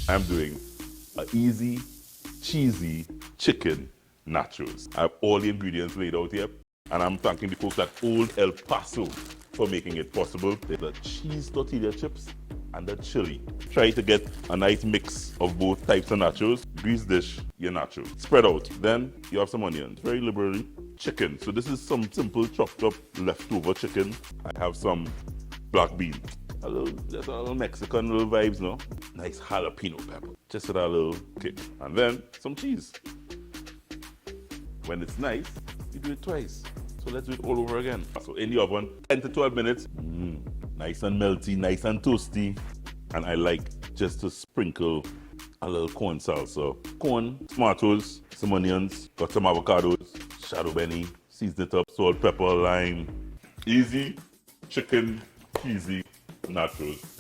I'm doing an easy, cheesy chicken nachos. I have all the ingredients laid out here, and I'm thanking the folks at Old El Paso for making it possible. There's the cheese tortilla chips and the chili. Try to get a nice mix of both types of nachos. Grease dish your nachos. Spread out. Then you have some onions, very liberally. Chicken. So this is some simple chopped up leftover chicken. I have some black beans. Just a little Mexican little vibes, no? Nice jalapeno pepper. Just for that little kick. And then some cheese. When it's nice, you do it twice. So let's do it all over again. So in the oven, 10 to 12 minutes. Nice and melty, nice and toasty. And I like just to sprinkle a little corn salsa. Corn, tomatoes, some onions, got some avocados, shadow benny, season it up, salt, pepper, lime. Easy chicken, cheesy nachos.